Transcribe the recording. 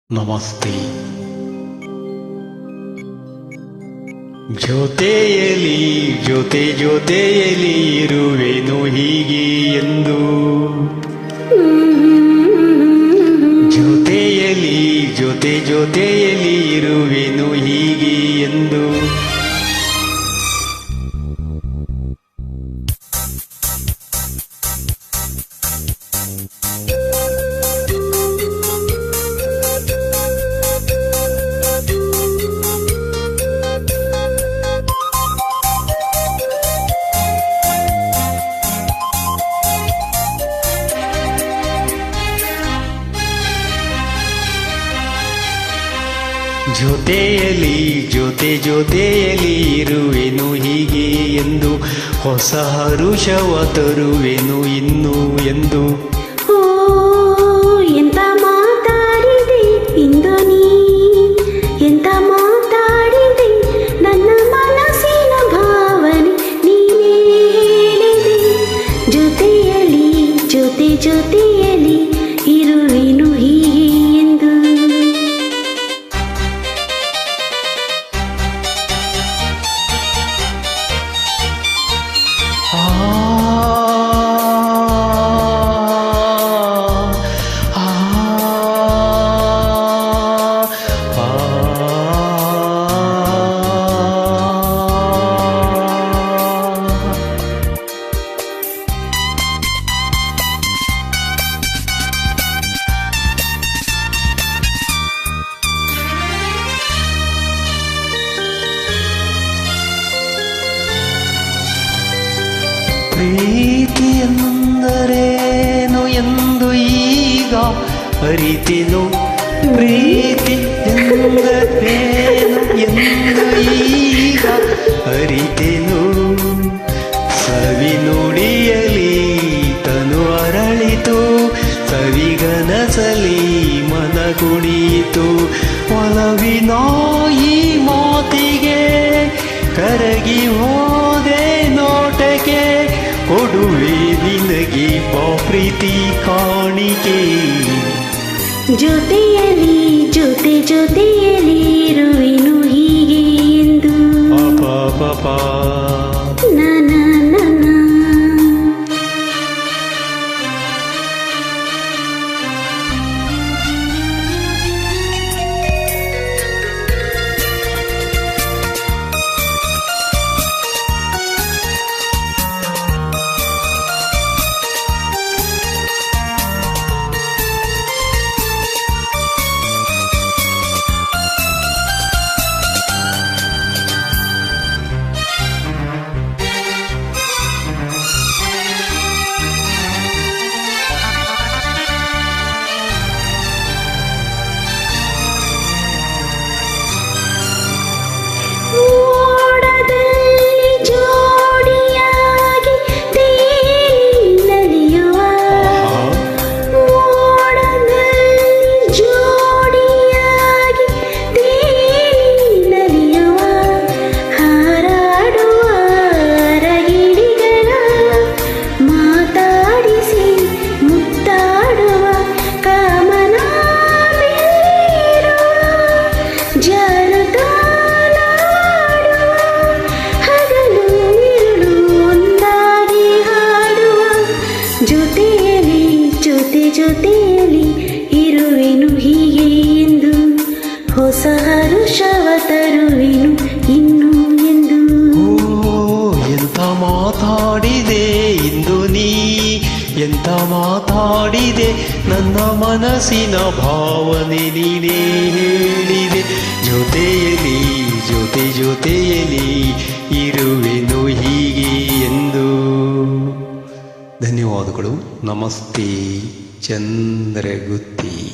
ನಮಸ್ತೆ. ಜೊತೆಯಲಿ ಜೊತೆಯಲಿ ಇರುವೆನು ಹೀಗೆ ಎಂದು, ಜೊತೆಯಲಿ ಜೊತೆಯಲಿ ಇರುವೆನು ಹೀಗೆ ಎಂದು. ಜೊತೆಯಲಿ ಜೊತೆಯಲಿ ಇರುವೆನು ಹೀಗೆ ಎಂದು, ಹೊಸ ಹರುಷವ ತರುವೆನು ಇನ್ನು ಎಂದು. ಓ ಎಂತ ಮಾತಾಡಿದೆ ಇಂದು ನೀ, ಎಂತ ಮಾತಾಡಿದೆ ನನ್ನ ಮನಸ್ಸಿನ ಭಾವನೆ ನೀನೇ ಹೇಳಿದೆ. ಜೊತೆಯಲಿ ಜೊತೆಯಲಿ ಇರುವೆನು ಹೀಗೆ ಎಂದು. ಪ್ರೀತಿ ಎಂದರೇನು ಎಂದು ಈಗ ಅರಿತೆನು, ಪ್ರೀತಿ ಎಂದರೇನು ಎಂದು ಈಗ ಅರಿತೆನು. ಸವಿ ನುಡಿಯಲಿ ತನು ಅರಳಿತು, ಸವಿಗನಸಲಿ ಮನ ಕುಣಿಯಿತು. ಒಲವಿನ ಈ ಮಾತಿಗೆ ಕರಗಿ ಹೋದೆ ನೋಟಕ್ಕೆ, ಕೊಡುವೆ ನಿನಗೆ ಬಾ ಪ್ರೀತಿ ಕಾಣಿಕೆ. ಜೊತೆಯಲಿ ಜೊತೆಯಲಿ ಇರುವೆನು ಹೀಗೆ ಎಂದು. ಪಾಪ ನನ ಜೊತೆಯಲಿ ಇರುವೆನು ಹೀಗೆ ಎಂದು, ಹೊಸ ಹರುಷವ ತರುವೆನು ಇನ್ನು ಎಂದು. ಎಂತ ಮಾತಾಡಿದೆ ಇಂದು ನೀ, ಎಂತ ಮಾತಾಡಿದೆ ನನ್ನ ಮನಸ್ಸಿನ ಭಾವನೆ ನೀನೇ ಹೇಳಿದೆ. ಜೊತೆಯಲಿ ಜೊತೆಯಲಿ ಇರುವೆನು ಹೀಗೆ ಎಂದು. ಧನ್ಯವಾದಗಳು. ನಮಸ್ತೆ. ಚಂದ್ರಗುತ್ತಿ.